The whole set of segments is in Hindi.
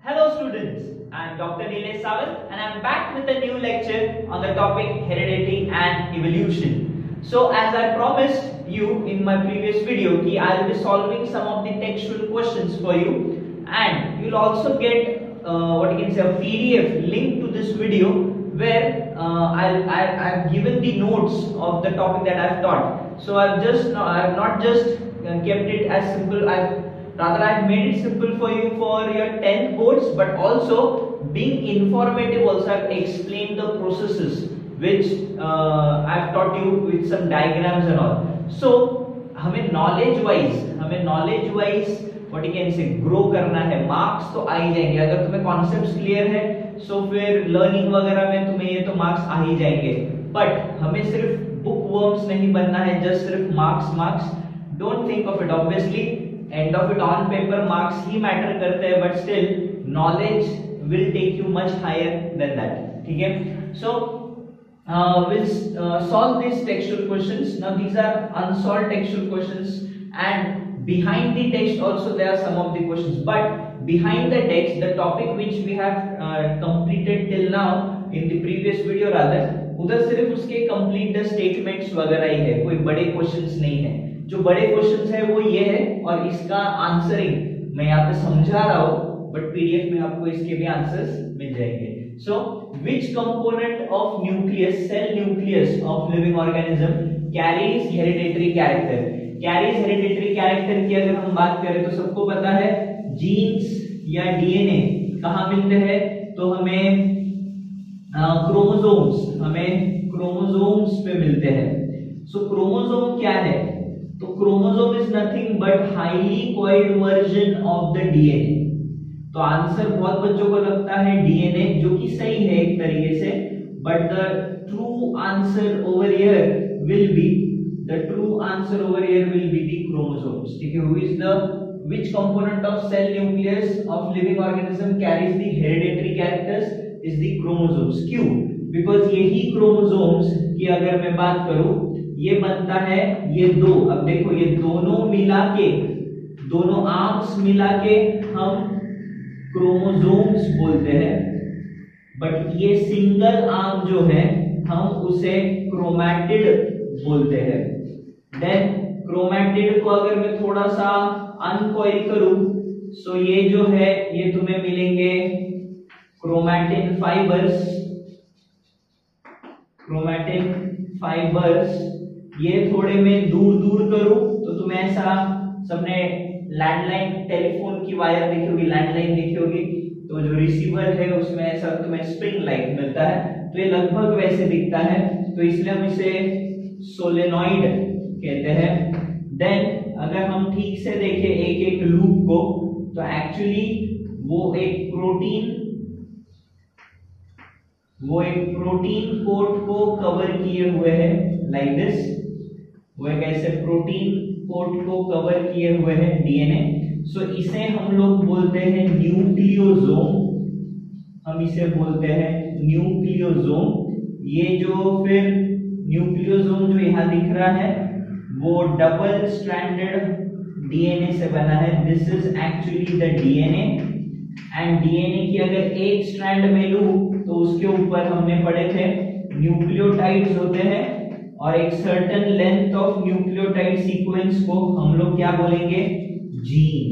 Hello students, I am Dr. Nilesh Sawant and I am back with a new lecture on the topic heredity and evolution. So as I promised you in my previous video कि I will be solving some of the textual questions for you, and you will also get what you can say a PDF link to this video where I've given the notes of the topic that I've taught. So I've not just kept it as simple. I've made it simple for you for your 10th boards, but also being informative. Also, I've explained the processes which I've taught you with some diagrams and all. So हमें knowledge wise what you can say grow करना है. मार्क्स तो आ ही जाएंगे अगर तुम्हें कॉन्सेप्ट्स क्लियर है. सो फिर लर्निंग वगैरह में तुम्हें ये तो मार्क्स आ ही जाएंगे. बट हमें सिर्फ बुक वर्म्स नहीं बनना है, जस्ट सिर्फ marks. Don't think of it. Obviously end of it on paper marks ही मैटर करते हैं, but still knowledge will take you much higher than that. ठीक है. सो we'll solve these textual questions. Now these are unsolved textual questions, and behind the text also there are some of the questions, but behind the text the topic which we have completed till now in the previous video rather, उधर सिर्फ उसके complete the statements वगैरह ही है, कोई बड़े questions नहीं है. जो बड़े questions है वो ये है, और इसका आंसरिंग मैं यहाँ पे समझा रहा हूँ, बट पीडीएफ में आपको इसके भी आंसर्स मिल जाएंगे. So which component of nucleus, cell nucleus of living organism carries hereditary character? Carries hereditary character की अगर हम बात करें तो सबको पता है जीन्स या डीएनए कहाँ मिलते हैं, तो हमें क्रोमोसोम्स पे मिलते हैं. सो क्रोमोसोम क्या है? तो chromosome is nothing but highly coiled version of the DNA. तो आंसर बहुत बच्चों को लगता है डीएनए, जो कि सही है एक तरीके से, but the true answer over here will be the chromosomes. ठीक है. Who is the which component of cell nucleus of living organism carries the hereditary characters is the chromosomes. क्यों? because यही chromosomes की अगर मैं बात करूं, ये बनता है ये दो. अब देखो ये दोनों मिला के, दोनों आर्म्स मिला के हम क्रोमोसोम्स बोलते हैं, बट ये सिंगल आर्म जो है हम उसे क्रोमैटिड बोलते हैं. देन क्रोमैटिड को अगर मैं थोड़ा सा अनकॉइल करूं, सो ये जो है ये तुम्हें मिलेंगे क्रोमैटिन फाइबर्स. ये थोड़े में दूर करूं तो तुम्हें ऐसा, सबने लैंडलाइन टेलीफोन की वायर देखी होगी, लैंडलाइन देखी होगी, तो जो रिसीवर है उसमें ऐसा तुम्हें स्प्रिंग लाइक मिलता है, तो ये लगभग वैसे दिखता है, तो इसलिए हम इसे सोलेनॉइड कहते हैं. देन अगर हम ठीक से देखें एक लूप को, तो एक्चुअली वो एक प्रोटीन कोट को कवर किए हुए है लाइक दिस. वो एक ऐसे प्रोटीन कोट को कवर किए हुए हैं डीएनए. सो इसे हम लोग बोलते हैं न्यूक्लियोसोम. हम इसे बोलते हैं न्यूक्लियोसोम. ये जो फिर न्यूक्लियोसोम जो यहाँ दिख रहा है वो डबल स्ट्रैंडेड डीएनए से बना है. This is actually the DNA, and DNA की अगर एक स्ट्रैंड में लूं तो उसके ऊपर हमने पढ़े थे न्यूक्लियोटाइड्स होते हैं, और एक certain length of nucleotide sequence को हम लोग क्या बोलेंगे? जीन.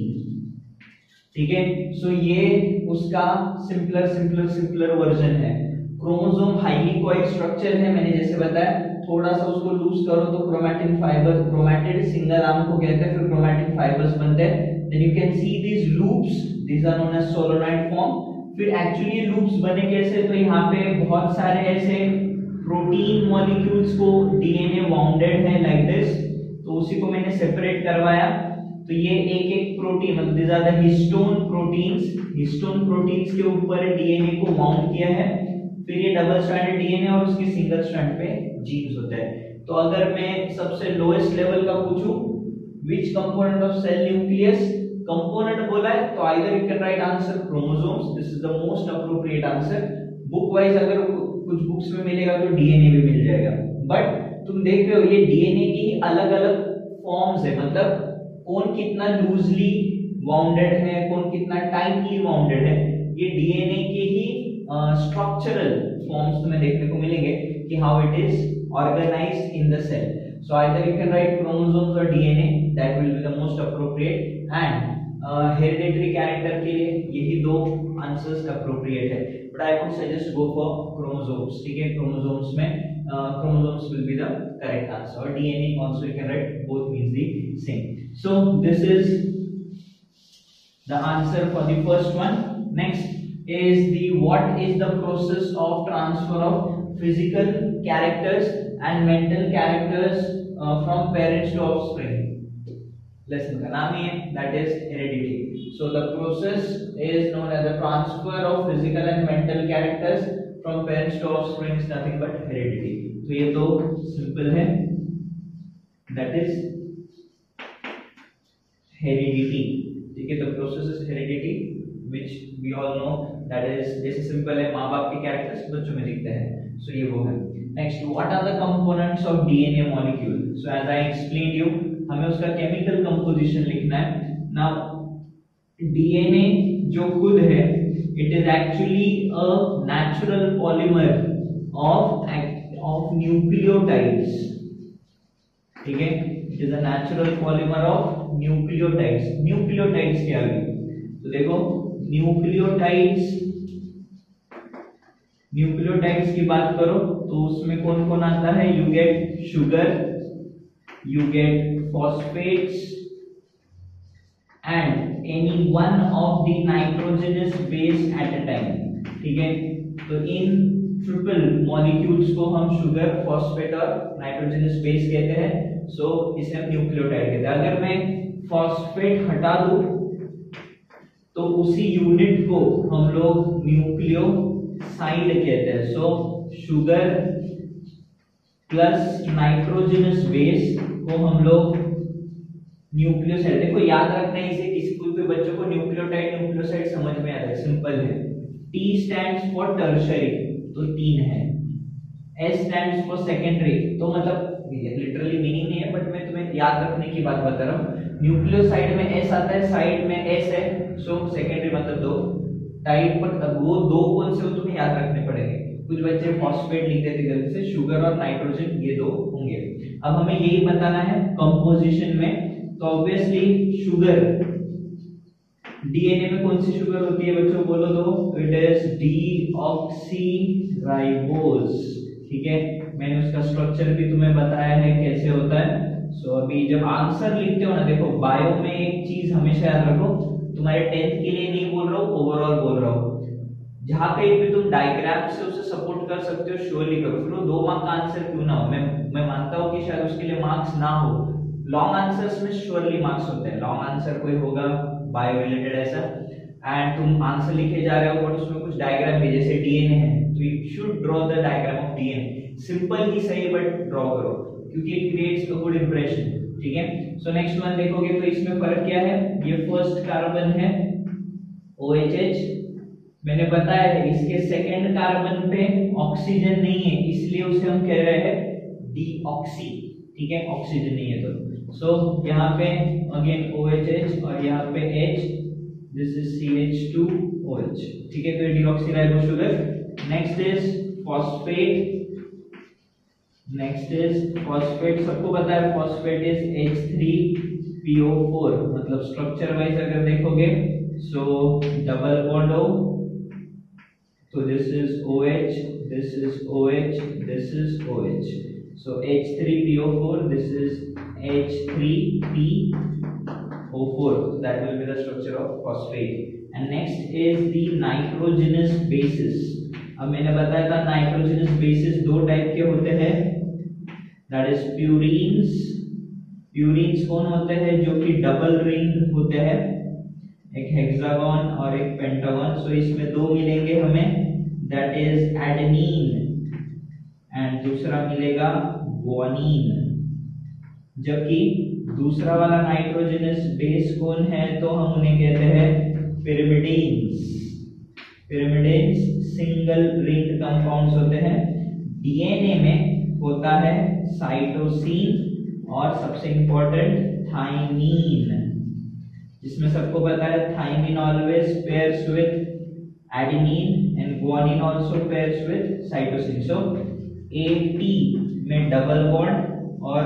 ठीक है. सो ये उसका सिंपलर वर्जन है. क्रोमोसोम हाईली कॉइल्ड स्ट्रक्चर है, मैंने जैसे बताया. थोड़ा सा उसको लूज करो तो क्रोमैटिड सिंगल आर्म को कहते हैं, फिर क्रोमैटिन फाइबर्स बनते हैं. Then you can see these loops, these are known as solenoid form. फिर एक्चुअली लूप्स बने कैसे? तो यहाँ पे बहुत सारे ऐसे प्रोटीन मॉलिक्यूल्स को डीएनए वाउंडेड है लाइक दिस, तो उसी को मैंने सेपरेट करवाया. तो ये एक प्रोटीन, मतलब this are the histone proteins के ऊपर डीएनए को वाउंड किया है. फिर ये डबल स्ट्रैंडेड डीएनए और उसके सिंगल स्ट्रैंड पे जीन्स होते हैं. तो अगर मैं सबसे लोएस्ट लेवल का पूछूं which component of cell nucleus, component बोला है तो either you can write answer chromosomes. This is the most appropriate answer. Book wise अगर कुछ बुक्स में मिलेगा तो डीएनए भी मिल जाएगा, बट तुम देख रहे हो ये डीएनए की अलग अलग फॉर्म्स है, मतलब कौन कितना लूजली वाउंडेड है, कौन कितना टाइटली वाउंडेड है. ये डीएनए के ही स्ट्रक्चरल फॉर्म्स तुम्हें देखने को मिलेंगे कि how it is organized in the cell. So either you can write chromosomes और DNA, that will be the most appropriate. And hereditary character के लिए यही दो आंसर्स अप्रोप्रिएट है, but I would suggest go for chromosomes. ठीक है, क्रोमोसोम्स में chromosomes will be the correct answer, or DNA also you can write, both means the same. So this is the answer for the first one. Next is the what is the process of transfer of physical characters and mental characters from parents to offspring. Lesson का नाम ही है, that is heredity. So the process is known as the transfer of physical and mental characters from parents to offspring is nothing but heredity. तो ये तो सिंपल है, that is heredity. ठीक है, the process is heredity which we all know, that is जैसे सिंपल है, माँ बाप के कैरेक्टर्स बच्चों में दिखते हैं. So ये वो है. Next, what are the components of DNA molecule? So as I explained you, हमें उसका केमिकल कंपोजिशन लिखना है. Now DNA जो खुद है, it is actually a natural polymer of nucleotides. ठीक है, it is a natural polymer of nucleotides. nucleotides क्या है? तो देखो nucleotides की बात करो तो उसमें कौन कौन आता है? You get sugar, you get phosphates and any one of the nitrogenous base at a time. ठीक है, तो इन ट्रिपल मॉलिक्यूल्स को हम शुगर, फॉस्फेट और नाइट्रोजनस बेस कहते हैं. सो इसे हम न्यूक्लियोटाइड कहते हैं. अगर मैं फॉस्फेट हटा दूं तो उसी यूनिट को हम लोग न्यूक्लियोसाइड कहते हैं. सो शुगर प्लस नाइट्रोजनस बेस को हम लोग न्यूक्लियोसाइड. देखो याद रखना है इसे, किसी कोई बच्चों को न्यूक्लियोटाइड न्यूक्लियोसाइड समझ में आ रहा है, सिंपल है. T stands for tertiary, तो 3 है. S stands for secondary, तो मतलब लिटरली मीनिंग नहीं है, बट मैं तुम्हें याद रखने की बात बता रहा हूँ. न्यूक्लियोसाइड में S आता है, साइड में S है, सो सेकेंडरी मतलब 2 टाइप. पर वो 2 कौन से हो तुम्हें याद रखने पड़ेंगे. कुछ बच्चे फॉस्फेट लिखते थे गलती से, शुगर और नाइट्रोजन ये 2 होंगे. अब हमें यही बताना है कंपोजिशन में. तो ऑब्वियसली शुगर, डीएनए में कौन सी शुगर होती है बच्चों, बोलो तो. It is deoxyribose. ठीक है, मैंने उसका स्ट्रक्चर भी तुम्हें बताया है कैसे होता है. सो अभी जब आंसर लिखते हो ना, देखो बायो में एक चीज हमेशा याद रखो, तुम्हारे 10th के लिए नहीं बोल रहा हूँ, ओवरऑल बोल रहा हूँ. जहां पे भी तुम डायग्राम से उसे सपोर्ट कर सकते हो, श्योरली करो. फिर वो 2 मार्क का आंसर क्यों ना हो, मैं मानता हूँ कि शायद उसके लिए मार्क्स ना हो. लॉन्ग आंसर्स में श्योरली मार्क्स होते हैं. लॉन्ग आंसर कोई होगा बायो रिलेटेड ऐसा, एंड तुम आंसर लिखे जा रहे हो बट उसमें कुछ डायग्राम भी, जैसे डीएनए है तो you should draw the diagram of DNA. Simple ही सही बट ड्रॉ करो, क्योंकि it creates a good impression. ठीक है, सो नेक्स्ट वन देखोगे तो इसमें फर्क क्या है. ये फर्स्ट कार्बन है OHH, मैंने बताया है इसके सेकंड कार्बन पे ऑक्सीजन नहीं है, इसलिए उसे हम कह रहे हैं डीऑक्सी. ठीक है, ऑक्सीजन नहीं है तो. सो यहाँ पे अगेन OHH और यहाँ पे H, दिस इज CH2OH. ठीक है, तो deoxyribo sugar. Next is phosphate. सबको पता है फॉस्फेट इज H3PO4. मतलब स्ट्रक्चर वाइज अगर देखोगे सो डबल बॉन्ड O, तो this is OH, this is OH, this is OH. So H3PO4, this is H3PO4. So that will be the structure of phosphate. And next is the nitrogenous bases. अब मैंने बताया था nitrogenous bases 2 टाइप के होते हैं, that is purines. Purines कौन होते हैं, जो कि डबल रिंग होते हैं, एक हेक्सागन और एक पेंटागन. सो इसमें 2 मिलेंगे हमें, that is adenine एंड दूसरा मिलेगा गुआनिन. जबकि दूसरा वाला नाइट्रोजनस बेस कौन है, तो हम उन्हें कहते हैं पिरिमिडीन्स. सिंगल रिंग कंपाउंड्स होते हैं. डीएनए में होता है साइटोसिन और सबसे इंपॉर्टेंट थाइमीन, जिसमें सबको पता है thymine always pairs with adenine and guanine also pairs with cytosine. So AT में डबल बॉन्ड और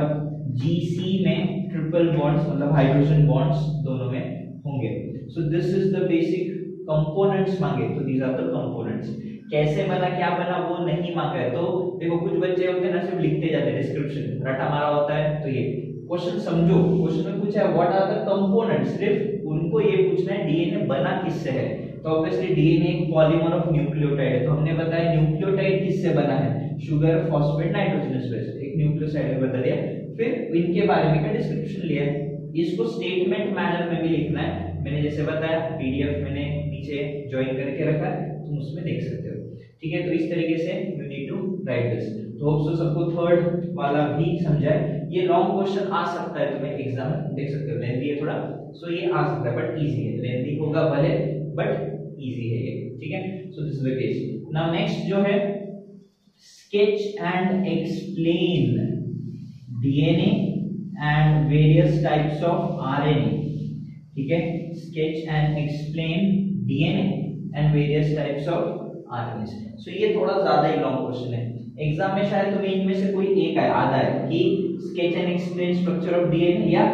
GC में ट्रिपल बॉन्ड्स मतलब हाइड्रोजन बॉन्ड्स दोनों में होंगे। So this is the basic components मांगे, तो दीज आर द कंपोनेंट्स। कैसे बना क्या बना वो नहीं मांगा है, तो देखो कुछ बच्चे होते हैं ना सिर्फ लिखते जाते हैं डिस्क्रिप्शन, रटा मारा होता है। तो ये क्वेश्चन समझो, क्वेश्चन में पूछा है व्हाट आर द कंपोनेंट्स, सिर्फ उनको ये पूछना है डीएनए बना किससे है। तो ऑब्वियसली डीएनए एक पॉलीमर ऑफ न्यूक्लियोटाइड है, तो हमने बताया न्यूक्लियोटाइड किससे बना है, शुगर फॉस्फेट नाइट्रोजनस बेस, एक न्यूक्लियोसाइड में बता दिया। फिर इनके बारे में का डिस्क्रिप्शन लिया है। इसको स्टेटमेंट मैनर में भी लिखना है, मैंने जैसे बताया पीडीएफ मैंने नीचे ज्वाइन करके रखा है, तुम उसमें देख सकते हो। ठीक है, तो इस तरीके से you need to write this. तो होप सो सबको थर्ड वाला भी समझाए। ये लॉन्ग क्वेश्चन आ सकता है तुम्हें एग्जाम में, देख सकते हो लेंथी है थोड़ा, सो ये आ सकता है बट इजी है, लेंथी होगा भले बट इजी है ये। ठीक है, सो this is the case. Now next जो है sketch and explain DNA and various types of RNA। ठीक है, sketch and explain DNA and various types of RNA। so ये थोड़ा ज्यादा ही लॉन्ग क्वेश्चन है, एग्जाम में शायद तुम्हें इनमें से कोई एक आधा है कि sketch and explain structure of DNA या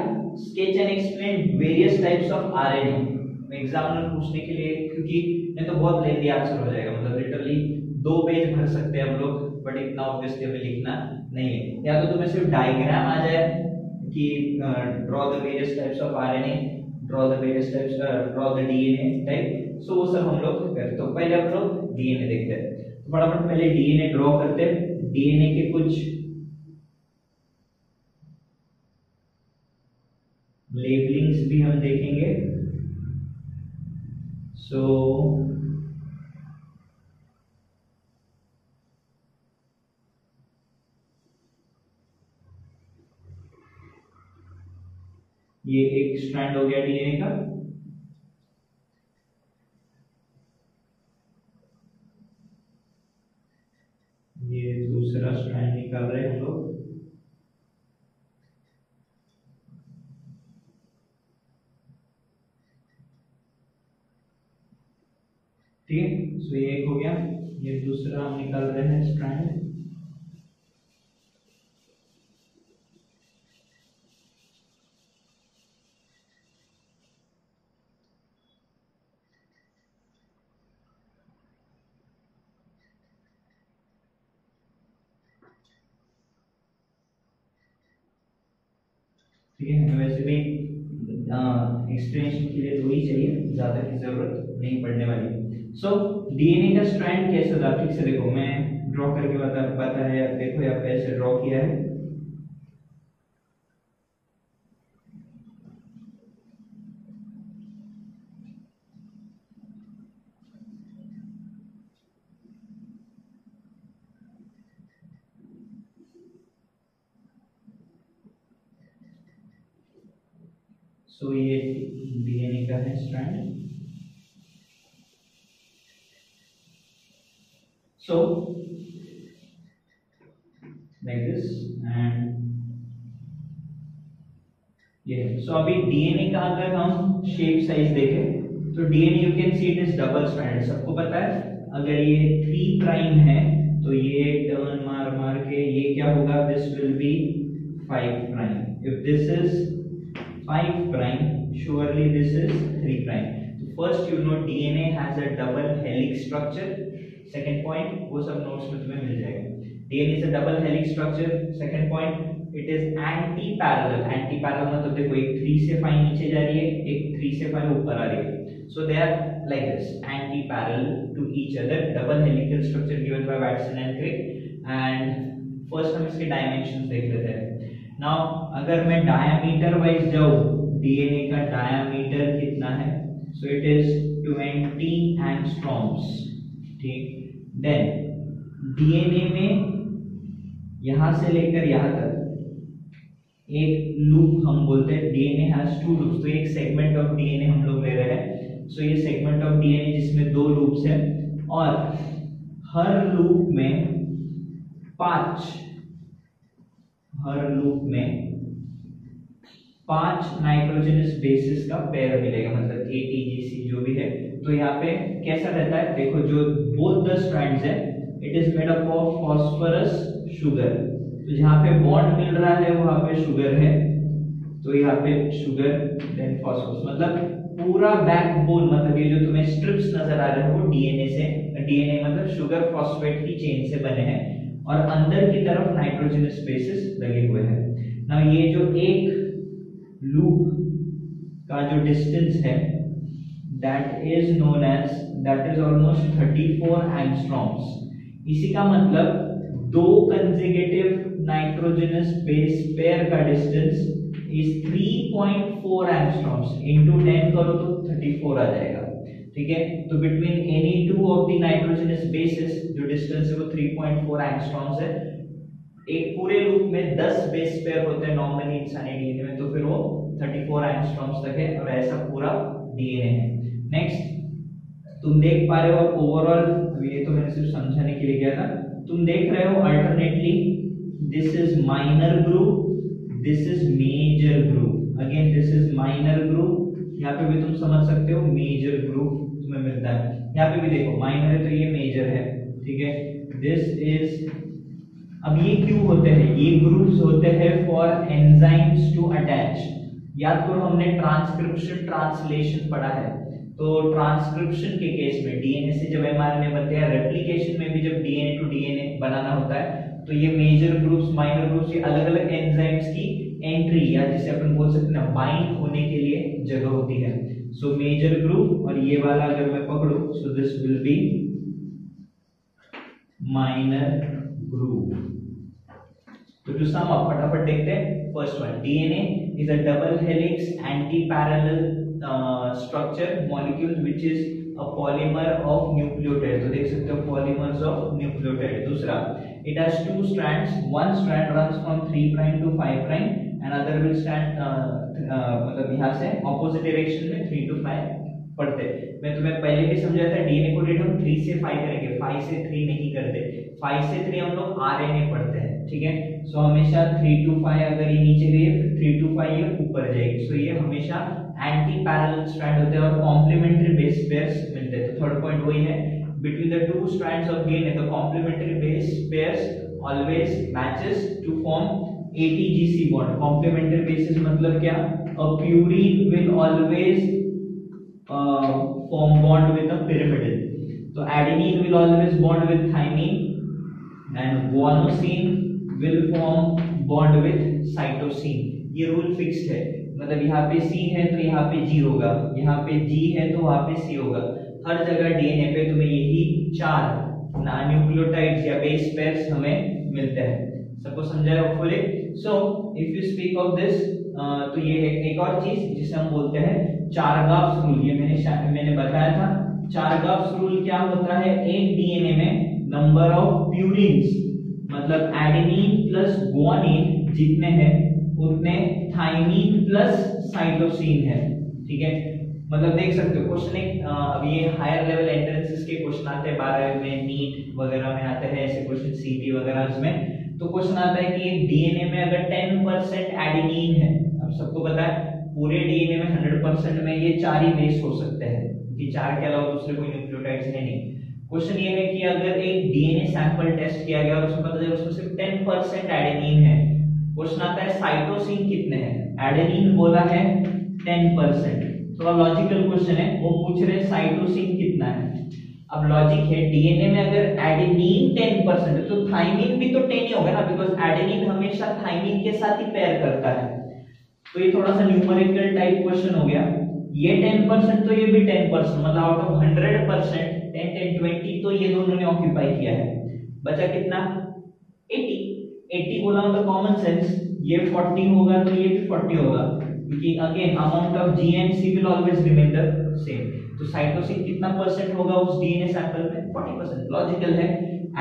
sketch and explain various types of RNA। Examiner पूछने के लिए, क्योंकि नहीं तो बहुत लेंथी आंसर हो जाएगा, मतलब लिटरली 2 पेज भर सकते हैं हम लोग, बट इतना ऑब्वियसली हमें लिखना नहीं है। या तो तुम्हें सिर्फ डायग्राम आ जाए कि draw the various types of RNA, draw the various types, draw the DNA type, so वो सब हम लोग करते हैं। तो पहले हम लोग डीएनए देखते हैं, तो फटाफट पहले डीएनए ड्रॉ करते हैं। डीएनए के कुछ लेबलिंग्स भी हम देखेंगे। सो ये एक स्ट्रैंड हो गया डीएनए का, ये दूसरा स्ट्रैंड निकाल रहे हैं हम लोग। ठीक है, सो ये एक हो गया, ये दूसरा हम निकाल रहे हैं स्ट्रैंड। ठीक है, हमें वैसे भी एक्सप्लेनेशन के लिए 2 ही चाहिए, ज्यादा की जरूरत नहीं पड़ने वाली। सो डीएनए का स्ट्रैंड कैसे होता है, ठीक से देखो, मैं ड्रॉ करके पता है, देखो यहाँ पे ऐसे ड्रॉ किया है। सो ये डीएनए का है strand. So like this and ये। सो अभी डीएनए का अगर हम शेप साइज देखें तो DNA you can see it is double strand, सबको पता है। अगर ये 3 प्राइम है तो ये टर्न मार मार के ये क्या होगा, this will B 5 prime. If this is 5 prime, surely this is 3 prime। So first you know DNA has a double helix structure। Second point, वो सब नोट्स में तुम्हें मिल जाएगा। DNA is a double helix structure। Second point, it is anti-parallel। Anti-parallel मतलब देखो एक 3 से 5 नीचे जा रही है, एक 3 से 5 ऊपर आ रही है। So they are like this, anti-parallel to each other, double helical structure given by Watson and Crick। And first हम इसके dimensions देख लेते हैं। नाउ अगर मैं डायमीटर वाइज जाऊं, डीएनए का डायमीटर कितना है, सो इट इज 20 एंगस्ट्रॉम्स। ठीक, देन डीएनए में यहां से लेकर यहां तक एक लूप हम बोलते हैं, डीएनए हैज 2 लूप्स। तो एक सेगमेंट ऑफ डीएनए हम लोग ले रहे हैं। सो ये सेगमेंट ऑफ डीएनए जिसमें 2 लूप्स हैं और हर लूप में 5 नाइट्रोजनस बेसिस का पेयर मिलेगा, मतलब ATGC जो जो भी है। तो यहाँ पे कैसा रहता है देखो, जो बोथ द स्ट्रैंड्स है it is made up of phosphorus sugar. तो जहाँ पे बॉन्ड मिल रहा है वहां पे शुगर है, तो यहाँ पे शुगर देन फॉस्फोरस, मतलब पूरा बैकबोन, मतलब ये जो तुम्हें स्ट्रिप्स नजर आ रहे हैं वो डीएनए से, डीएनए मतलब शुगर फॉस्फेट की चेन से बने हैं और अंदर की तरफ नाइट्रोजनस बेसेस लगे हुए हैं। ना ये जो एक लूप का जो डिस्टेंस है that is known as, that is almost 34 angstroms. इसी का मतलब दो कंसेक्यूटिव नाइट्रोजनस बेस पेयर का डिस्टेंस इज 3.4 एंगस्ट्रॉम्स, इनटू 10 करो तो 34 आ जाएगा। ठीक है, तो between any two of the nitrogenous bases जो डिस्टेंस है वो 3.4 एंगस्ट्रॉम्स है। एक पूरे लूप में 10 बेस पेयर होते हैं नॉर्मली इंसानी डीएनए में, तो फिर वो 34 एंगस्ट्रॉम्स तक है और ऐसा पूरा डीएनए है। नेक्स्ट तुम देख पा रहे हो, ओवरऑल ये तो मैंने सिर्फ समझाने के लिए किया था, तुम देख रहे हो alternately this is minor group, this is major group, again this is minor group, यहाँ पे भी तुम समझ सकते हो मेजर ग्रुप तुम्हें मिलता है। यहाँ पे भी देखो माइनर है तो ये मेजर है। ठीक है, दिस इज, अब ये क्यों होते हैं, ये ग्रुप्स होते हैं फॉर एंजाइम्स टू अटैच। याद करो हमने ट्रांसक्रिप्शन ट्रांसलेशन पढ़ा है, तो ट्रांसक्रिप्शन के केस में डीएनए से जब एमआरएनए बनते हैं, रेप्लिकेशन में भी जब डीएनए टू डीएनए बनाना होता है, तो ये मेजर ग्रुप्स माइनर ग्रुप्स ये अलग अलग एंजाइम्स की एंट्री या जिसे अपन बोल सकते हैं बाइंड होने के लिए जगह होती है। सो मेजर ग्रुप, और ये वाला अगर मैं पकड़ूं so this will be minor group. तो टू सम अप फटाफट देखते हैं। First one, DNA is a double helix anti parallel structure molecule which is a polymer of nucleotide। तो देख सकते हो polymers of nucleotide। दूसरा, it has two strands, one strand runs from 3 prime to 5 prime and other will stand मतलब यहाँ से opposite direction में 3 to 5 पढ़ते। मैं तुम्हें पहले भी समझाया था डीएनए कोडेड हम 3 से 5 करेंगे, 5 से 3 नहीं करते। 5 से 3 हम लोग आरएनए पढ़ते हैं। ठीक है, सो हमेशा 3 to 5 अगर ये नीचे गई फिर 3 to 5 ये ऊपर जाएगी। सो ये हमेशा एंटी पैरेलल स्ट्रैंड होते हैं और कॉम्प्लीमेंट्री बेस पेयर्स मिलते हैं। तो थर्ड पॉइंट वही है, between the two strands of DNA the complementary base pairs always matches to form ATGC bond. Complementary basis मतलब क्या, a purine will always form bond with a pyrimidine। तो adenine will always bond with thymine and guanosine will form bond with cytosine। ये रूल फिक्स्ड है, मतलब यहाँ पे C है तो यहाँ पे G होगा, यहाँ पे G है तो वहाँ पे C होगा। हर जगह डीएनए पे तुम्हें यही 4 न्यूक्लियोटाइड्स या बेस पेयर्स हमें मिलते हैं। सबको समझाया hopefully. So if you speak of this, तो ये है एक और चीज जिसे हम बोलते हैं चारगाफ्स रूल। ये मैंने बताया था। चारगाफ्स रूल क्या होता है, एक डीएनए में नंबर ऑफ प्यूरिन्स मतलब एडेनिन प्लस गुआनिन जितने हैं उतने थाइमिन प्लस साइटोसिन है। ठीक है, मतलब देख सकते हो क्वेश्चन एक, अब ये हायर लेवल एंट्रेंसेस के क्वेश्चन आते हैं 12 में, नीट वगैरह में आते हैं ऐसे क्वेश्चन, सीटी वगैरह में। तो क्वेश्चन आता है कि एक डीएनए में अगर 10% एडेनिन है, अब सबको पता है पूरे डीएनए में 100% में ये 4 ही बेस हो सकते हैं, कि 4 के अलावा दूसरे कोई न्यूक्लियोटाइड्स है नहीं। क्वेश्चन ये है कि अगर एक डीएनए सैंपल टेस्ट किया गया और उसमें पता चला उसमें सिर्फ 10% एडेनिन है, क्वेश्चन आता है साइटोसिन कितने हैं, एडेनिन बोला है 10%, थोड़ा लॉजिकल क्वेश्चन है, वो पूछ रहे साइटोसिन कितना है। अब लॉजिक है डीएनए में अगर एडेनिन 10% है तो थाइमिन भी तो 10 ही होगा ना, बिकॉज एडेनिन हमेशा थाइमिन के साथ ही पेयर करता है। तो ये थोड़ा सा न्यूमेरिकल टाइप क्वेश्चन हो गया। ये 10% तो ये भी 10%, मतलब आउट ऑफ 100% 10 10 20 तो ये दोनों ने ऑक्यूपाई किया है। बचा कितना, 80 बोला मतलब कॉमन सेंस, ये 40 होगा तो ये भी 40 होगा, क्योंकि again amount of G and C will always remain the same. तो साइटोसिन कितना परसेंट होगा उस डीएनए सैंपल में, 40%। लॉजिकल है,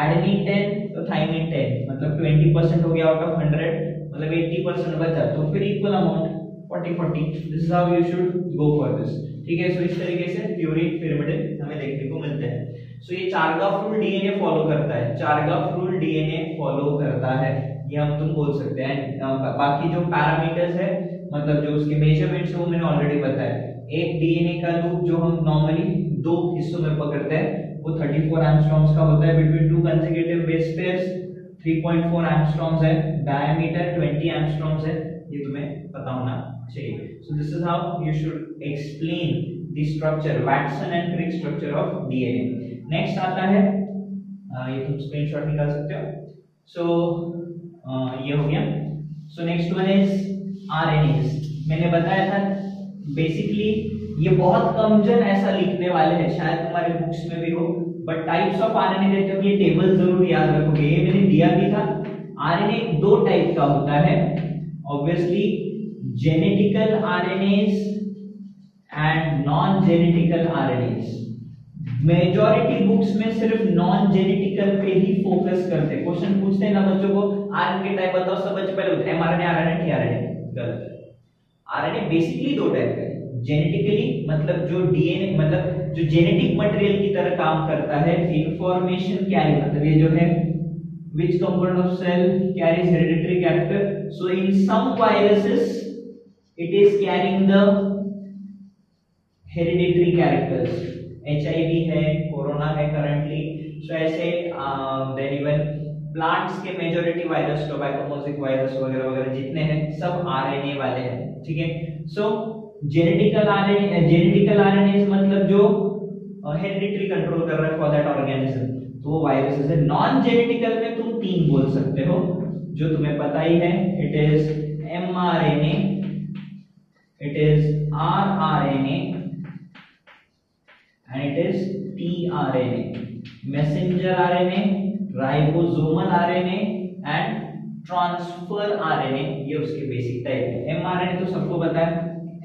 एडेनिन 10 तो थाइमिन 10, मतलब 20% हो गया आउट ऑफ 100, मतलब 80% बचा, तो फिर equal amount 40-40। This is how you should go for this. ठीक है, सो इस तरीके से प्यूरिन पिरिमिडिन हमें देखने को मिलते हैं। सो ये चारगाफ रूल डीएनए फॉलो करता है, चारगाफ रूल डीएनए फॉलो करता है, ये हम तुम बोल सकते हैं। बाकी जो पैरामीटर्स है मतलब जो उसके मेजरमेंट्स है वो मैंने ऑलरेडी बताया। एक डीएनए का लूप जो हम नॉर्मली दो हिस्सों में पकड़ते हैं वो 34 एंगस्ट्रॉम्स का होता है between two consecutive base pairs. 3.4 angstroms है, डायमीटर 20 एंगस्ट्रॉम्स है, ये तुम्हें पता होना चाहिए। So this is how you should explain the structure, Watson and Crick structure of DNA. Next आता है, ये तुम स्क्रीनशॉट निकाल सकते हो। सो ये हो गया। So next one is RNS. मैंने बताया था बेसिकली ये बहुत कम जन ऐसा लिखने वाले हैं, शायद तुम्हारे बुक्स में भी हो, बट टाइप्स ऑफ आरएनए देते हो ये टेबल जरूर याद रखोगे, ये मैंने दिया भी था। आरएनए दो टाइप का होता है obviously, genetical RNS and non genetical RNS. Majority books में सिर्फ नॉन जेनेटिकल पे ही फोकस करते हैं। क्वेश्चन पूछते हैं ना बच्चों को आरएनए के टाइप बताओ, सब बच्चे पहले बोलते हैं एमआरएनए, आरएनए, टीआरएनए। गलत। आरएनए बेसिकली दो टाइप का है, जेनेटिकली मतलब जो डीएनए मतलब जो जेनेटिक मटेरियल की तरह काम करता है, इंफॉर्मेशन कैरी मतलब ये जो है which component of cell carries hereditary character. So in some viruses it is carrying the hereditary characters. HIV है, कोरोना है करंटली, सो ऐसे देन इवन प्लांट्स के मेजॉरिटी वायरस, टोबैकोमोसिक वायरस वगैरह वगैरह जितने हैं सब आरएनए वाले हैं, ठीक है। सो जेनेटिकल आरएनए मतलब जो हेरिडिटरी कंट्रोल कर रहा है फॉर दैट ऑर्गेनिज्म, तो वो वायरसेस है। नॉन जेनेटिकल में तुम तीन बोल सकते हो जो तुम्हें पता ही है, it is mRNA, it is rRNA and it is tRNA. Messenger RNA, ribosomal RNA and transfer RNA, ये उसके बेसिक टाइप है। एमआरएनए तो सबको पता है,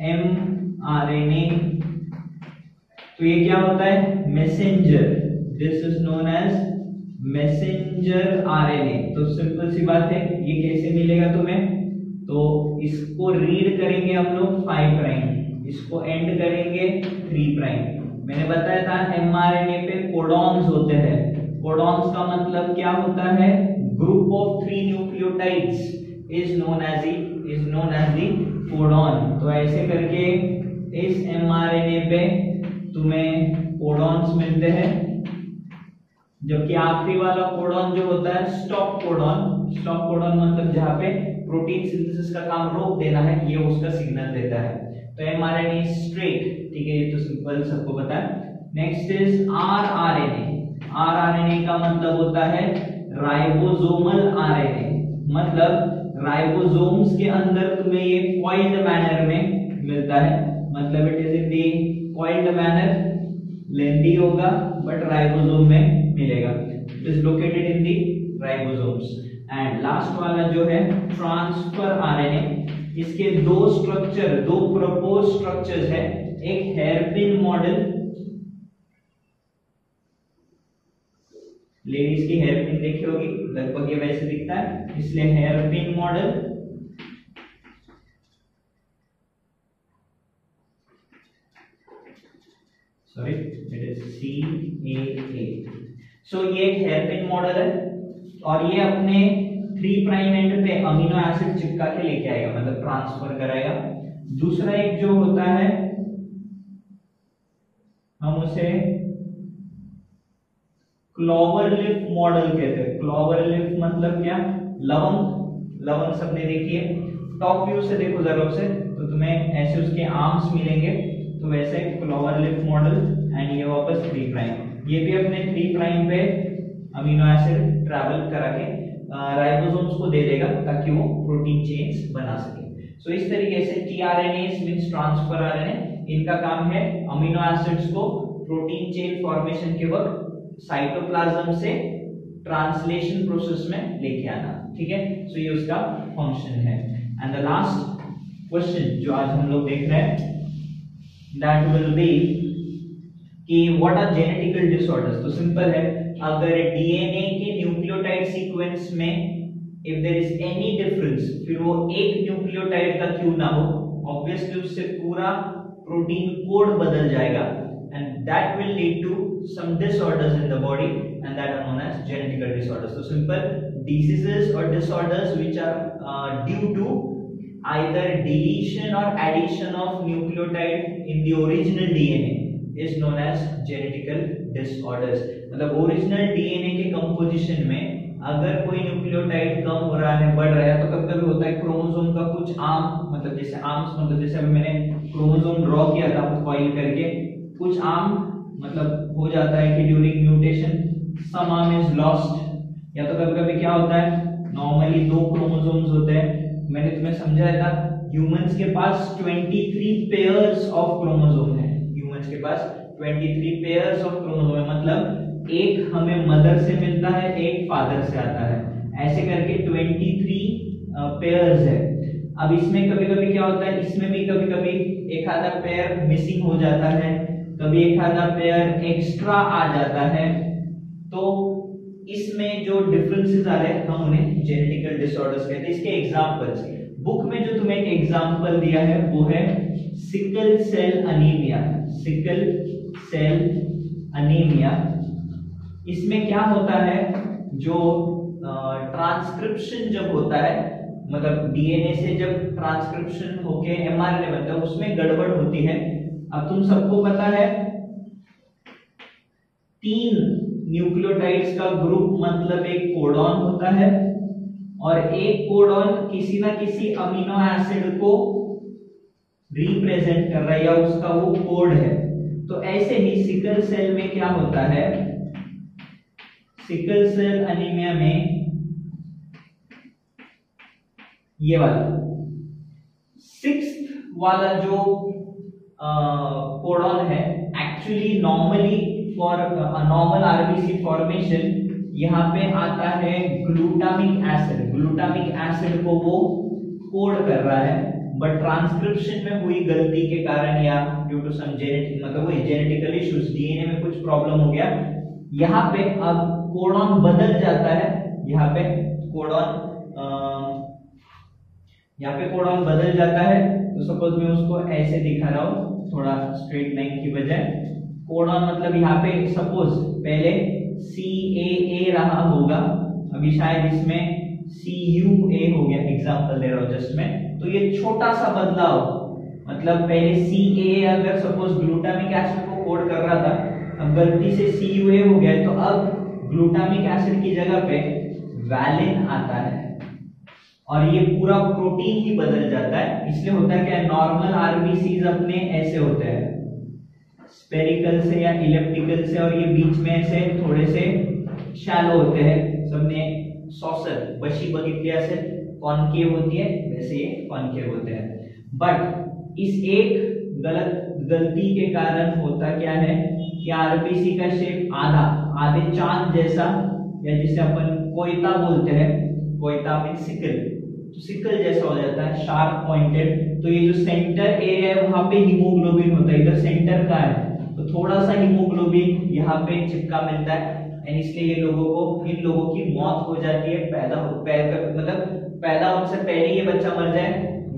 एमआरएनए तो ये क्या होता है, messenger, this is known as messenger RNA. तो सिंपल सी बात है, ये कैसे मिलेगा तुम्हें, तो इसको रीड करेंगे हम लोग 5 प्राइम, इसको एंड करेंगे 3 प्राइम। मैंने बताया था एमआरएनए पे कोडॉन्स होते हैं, कोडॉन्स का मतलब क्या होता है, group of 3 nucleotides is known as the codon. तो ऐसे करके इस एमआरएनए पे तुम्हें कोडॉन्स मिलते हैं, जबकि आखिरी वाला कोडॉन जो होता है स्टॉप कोडॉन, स्टॉप कोडॉन मतलब जहां पे प्रोटीन सिंथेसिस का काम रोक देना है, ये उसका सिग्नल देता है। तो एमआरएनए स्ट्रेट, ठीक है, ये तो सिंपल सबको पता है। Next is rRNA. आरआरएनए का मतलब होता है राइबोसोमल आरएनए, मतलब राइबोसोम्स के अंदर तुम्हें ये कॉइल्ड मैनर में मिलता है, मतलब it is in the coiled manner, lengthy होगा बट राइबोसोम में मिलेगा, it is located in the ribosomes. And last वाला जो है ट्रांसफर आरएनए, इसके दो स्ट्रक्चर, दो प्रपोज स्ट्रक्चर्स है, एक हेयरपिन मॉडल, लेडीज की हेयरपिन देखी होगी, लगभग ये वैसे दिखता है, इसलिए hairpin model, sorry it is CAA। सो ये एक हेयरपिन मॉडल है और ये अपने 3 प्राइम एंड पे अमीनो एसिड चिपका के लेके आएगा, मतलब ट्रांसफर कराएगा। दूसरा एक जो होता है हम उसे क्लोवरलीफ मॉडल कहते हैं। क्लोवरलीफ मतलब क्या, लवंग, लवंग सबने देखी है, टॉप व्यू से देखो जरा उसे, तो तुम्हें ऐसे उसके आर्म्स मिलेंगे, तो वैसे क्लोवरलीफ मॉडल। एंड ये वापस 3 प्राइम, ये भी अपने 3 प्राइम पे अमीनो एसिड ट्रैवल करा के राइबोसोम्स को दे देगा ताकि वो प्रोटीन चेन्स बना सके। सो इस तरीके से टीआरएनएस मींस ट्रांसफर आरएनए, इनका काम है अमीनो एसिड्स को प्रोटीन चेन फॉर्मेशन के वक्त साइटोप्लाज्म से ट्रांसलेशन प्रोसेस में लेके आना, ठीक है। सो ये उसका फंक्शन है। एंड द लास्ट क्वेश्चन जो आज हम लोग देख रहे हैं दैट विल बी कि व्हाट आर जेनेटिकल डिसऑर्डर्स। तो सिंपल है, अगर डीएनए के न्यूक्लियोटाइड सीक्वेंस में if there is any difference, फिर वो एक न्यूक्लियोटाइड का क्यों ना हो, ऑब्वियसली उससे पूरा प्रोटीन कोड बदल जाएगा and that will lead to some disorders in the body and that are known as genetical disorders. So simple diseases or disorders which are due to either deletion or addition of nucleotide in the original DNA is known as genetical disorders। मतलब ओरिजिनल डीएनए के कंपोजिशन में अगर कोई न्यूक्लियोटाइड कम हो रहा है, बढ़ रहा है, तो कभी कभी होता है क्रोमोसोम का कुछ आर्म, मतलब जैसे आर्म्स, मतलब जैसे अभी मैंने क्रोमोसोम ड्रॉ किया था कॉइल करके, कुछ आर्म मतलब हो जाता है कि during mutation some arm is lost, या तो कभी कभी क्या होता है नॉर्मली 2 क्रोमोसोम्स होते हैं। मैंने तुम्हें समझाया था ह्यूमंस के पास 23 पेयर्स ऑफ क्रोमोसोम है, ह्यूमंस के पास 23 पेयर्स ऑफ क्रोमोसोम है, मतलब एक हमें मदर से मिलता है, एक फादर से आता है, ऐसे करके 23 पेयर्स है। अब इसमें कभी कभी क्या होता है, इसमें भी कभी कभी एक आधा पेयर मिसिंग हो जाता है, कभी एक आधा पेयर एक्स्ट्रा आ जाता है, तो इसमें जो डिफरेंसेस आ रहे हैं हम उन्हें जेनेटिकल डिसऑर्डर्स कहते हैं। इसके एग्जांपल्स बुक में जो तुम्हें एक एग्जांपल दिया है वो है sickle cell anemia. Sickle cell anemia, इसमें क्या होता है, जो ट्रांसक्रिप्शन जब होता है, मतलब डीएनए से जब ट्रांसक्रिप्शन होके एमआरएनए बनता है, उसमें गड़बड़ होती है। अब तुम सबको पता है 3 न्यूक्लियोटाइड्स का ग्रुप मतलब एक कोडॉन होता है, और एक कोडॉन किसी ना किसी अमीनो एसिड को रिप्रेजेंट कर रहा है या उसका वो कोड है। तो ऐसे ही सिकल सेल में क्या होता है, सिकल सेल एनीमिया में ये वाला 6th वाला जो कोडॉन है, actually normally for normal RBC formation यहाँ पे आता है ग्लूटामिक एसिड। ग्लूटामिक एसिड को वो कोड कर रहा है, बट ट्रांसक्रिप्शन में हुई गलती के कारण या ड्यू टू सम जेनेटिक, मतलब वो जेनेटिकल इश्यूज, डीएनए में कुछ प्रॉब्लम हो गया, यहाँ पे अब कोडॉन बदल जाता है। यहाँ पे कोडॉन बदल जाता है। तो सपोज मैं उसको ऐसे दिखा रहा हूँ, थोड़ा स्ट्रेट लाइन की बजाय। कोडॉन मतलब यहाँ पे सपोज पहले CAA रहा होगा, अभी शायद इसमें CUA हो गया, एग्जांपल दे रहा हूँ जस्ट मैं। तो ये छोटा सा बदलाव, मतलब पहले CAA अगर सपोज ग्लूटामिक एसिड को कोड कर रहा था, अब गलती से CUA हो गया, तो अब ग्लूटामिक एसिड की जगह पे वैलिन आता है और ये पूरा प्रोटीन ही बदल जाता है। इसलिए होता है क्या, नॉर्मल आरबीसीज अपने ऐसे होते हैं स्फेरिकल से या इलिप्टिकल से, और ये बीच में ऐसे थोड़े से शैलो होते हैं। सबने सॉसर बशी बगितली असे कॉनकेव होती है, वैसे ये कॉनकेव होते हैं। बट इस एक गलती के कारण होता क्या है कि आरबीसी का शेप आधे चांद जैसा, या जिसे अपन कोयता बोलते हैं, कोयता मीन सिकल, तो सिकल जैसा हो जाता है, शार्प पॉइंटेड। तो ये जो सेंटर एरिया है वहां पे हीमोग्लोबिन होता है, इधर सेंटर का है, तो थोड़ा सा हीमोग्लोबिन यहाँ पे चिपका मिलता है, एंड इसलिए ये इन लोगों की मौत हो जाती है। पैदा होने से पहले ये बच्चा मर जाए,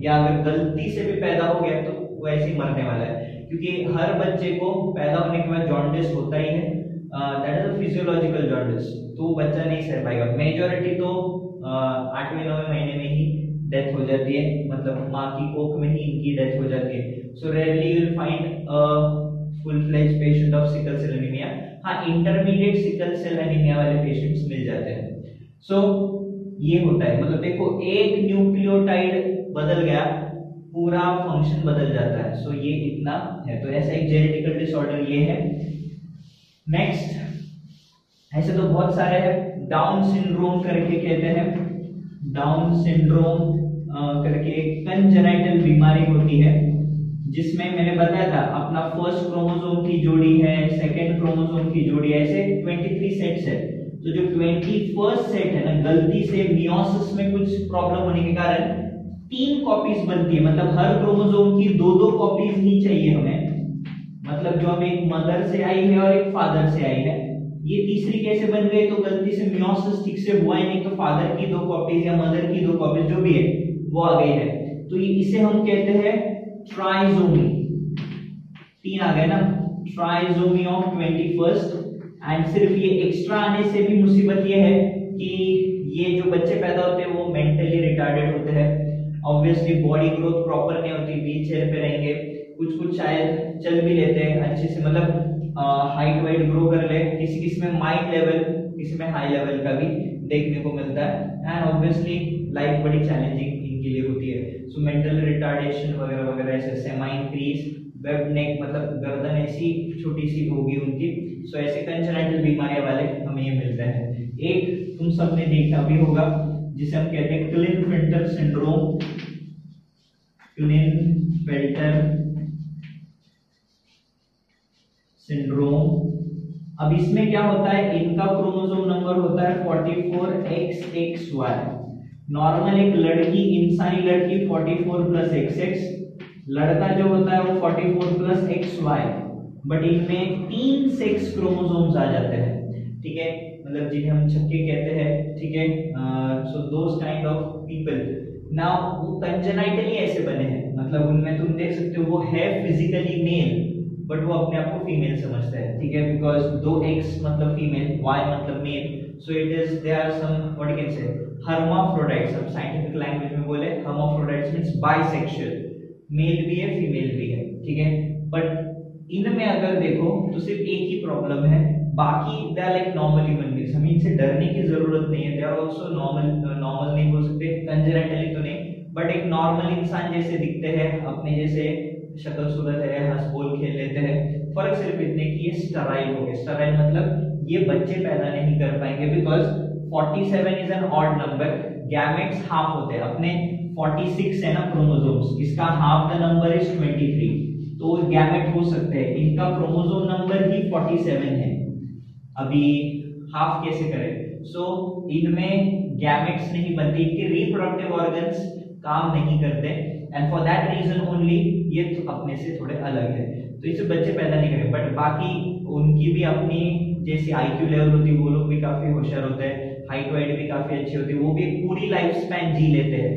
या अगर गलती से भी पैदा हो गया तो वो ऐसे ही मरने वाला है, क्योंकि हर बच्चे को पैदा होने के बाद जॉन्डिस होता ही है, that is a physiological jaundice, तो वो बच्चा नहीं सह पाएगा। मेजॉरिटी तो 8वें-9वें महीने में ही डेथ हो जाती है, मतलब माँ की कोख में ही इनकी डेथ हो जाती है। So rarely you will find a full fledge patient of sickle cell anaemia. हाँ, इंटरमीडिएट सिकल सेल एनीमिया वाले पेशेंट्स मिल जाते हैं। सो ये होता है, मतलब देखो एक न्यूक्लियोटाइड बदल गया, पूरा फंक्शन बदल जाता है। सो ये इतना है, तो ऐसा एक जेनेटिकल डिसऑर्डर ये है। नेक्स्ट, ऐसे तो बहुत सारे हैं। डाउन सिंड्रोम करके कहते हैं, डाउन सिंड्रोम करके कंजेनाइटल बीमारी होती है, जिसमें मैंने बताया था अपना फर्स्ट क्रोमोसोम की जोड़ी है, सेकंड क्रोमोसोम की जोड़ी है, ऐसे 23 सेट्स है। तो जो 21st सेट है ना, गलती से मियोसिस में कुछ प्रॉब्लम होने के कारण 3 कॉपीज बनती है, मतलब हर क्रोमोसोम की 2-2 कॉपीज ही चाहिए हमें, मतलब जो हमें एक मदर से आई है और एक फादर से आई है। ये तीसरी कैसे बन गई, तो गलती से मियोसिस ठीक से हुआ ही नहीं, तो फादर की 2 कॉपीज या मदर की 2 कॉपीज जो भी है वो आ गई है, तो ये इसे हम कहते हैं ट्राइजोमी। 3 आ गए ना, ट्राइजोमी ऑफ 21st। एंड सिर्फ ये एक्स्ट्रा आने से भी मुसीबत ये है कि ये जो बच्चे पैदा होते हैं वो मेंटली रिटार्डेड होते हैं, ऑब्वियसली बॉडी ग्रोथ प्रॉपर नहीं होती, व्हील चेयर पे रहेंगे, कुछ शायद चल भी लेते हैं अच्छे से, मतलब हाइट वाइट ग्रो कर ले, किसी में माइंड लेवल, किसी में हाई लेवल का भी देखने को मिलता है। एंड ऑब्वियसली लाइफ बड़ी चैलेंजिंग इनके लिए होती है। सो मेंटल रिटार्डेशन वगैरह वगैरह, ऐसे सेमा इंक्रीज, वेब नेक, मतलब गर्दन ऐसी छोटी सी होगी उनकी। सो ऐसे कंजेनिटल बीमारियां वाले हमें ये मिलता है। एक तुम सबने देखा भी होगा जिसे हम कहते हैं क्लिनफेल्टर सिंड्रोम, क्लिनफेल्टर सिंड्रोम। अब इसमें क्या होता है, इनका क्रोमोसोम नंबर होता है 44XXY। नॉर्मल एक लड़की, इंसानी लड़की 44 + XX, लड़का जो होता है वो 44 + XY, बट इनमें 3 सेक्स क्रोमोसोम्स आ जाते हैं, ठीक है, मतलब जिन्हें हम छक्के कहते हैं, ठीक है। So those kind of people now वो कंजेनाइटली ऐसे बने हैं, मतलब उनमें तुम देख सकते हो वो है फिजिकली मेल बट वो अपने आप को फीमेल समझता है, ठीक है, बिकॉज 2x मतलब फीमेल, y मतलब male, so it is they are some what you can say hermaphrodites। अब साइंटिफिक लैंग्वेज में बोले hermaphrodites मींस बाइसेक्सुअल, मेल भी है फीमेल भी है, ठीक है। बट इनमें अगर देखो तो सिर्फ एक ही प्रॉब्लम है, बाकी they are like normal human beings, हमें इनसे डरने की जरूरत नहीं है। दे आर आल्सो नॉर्मल नहीं बोल सकते, कंजेनिटली तो नहीं, बट एक नॉर्मल इंसान जैसे दिखते हैं, अपने जैसे शक्ल सूरत है, हंस बोल खेल लेते हैं। फर्क सिर्फ इतने की ये स्टराइल हो गए। स्टराइल मतलब ये बच्चे पैदा नहीं कर पाएंगे, because 47 is an odd number, gametes half होते हैं, अपने 46 है ना क्रोमोसोम्स, इसका हाफ द नंबर इज 23, तो गैमेट हो सकते हैं, इनका क्रोमोसोम नंबर ही 47 है, अभी हाफ कैसे करें। सो इनमें गैमेट्स नहीं बनती, इनके रिप्रोडक्टिव ऑर्गन्स काम नहीं करते, and for that reason only ये अपने से थोड़े अलग है, तो इससे बच्चे पैदा नहीं करें। बट बाकी उनकी भी अपनी जैसी आईक्यू लेवल होती है, वो लोग भी काफी होशियार होते हैं, हाइट वाइट भी काफी अच्छी होती है, वो भी पूरी लाइफ स्पैन जी लेते हैं।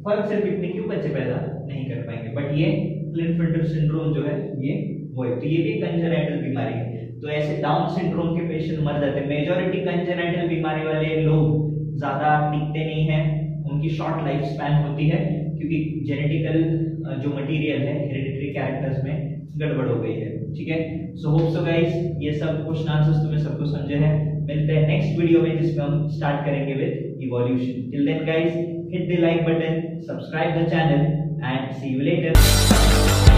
फर्क सिर्फ इतने क्यों बच्चे पैदा नहीं कर पाएंगे। बट ये क्लिनफेल्टर सिंड्रोम जो है ये वो है, तो ये भी कंजेनिटल बीमारी है। तो ऐसे डाउन सिंड्रोम के पेशेंट मर जाते हैं। मेजॉरिटी कंजेनिटल बीमारी वाले लोग ज्यादा टिकते नहीं हैं, उनकी शॉर्ट लाइफ स्पैन होती है, क्योंकि जेनेटिकल जो मटेरियल है हेरेडिटरी कैरेक्टर्स में गड़बड़ हो गई है, ठीक है। सो होप सो गाइस ये सब क्वेश्चन आंसर्स तुम्हें सबको समझे हैं। मिलते हैं नेक्स्ट वीडियो में जिसमें हम स्टार्ट करेंगे with evolution. Till then guys hit the like button, subscribe the channel and see you letter.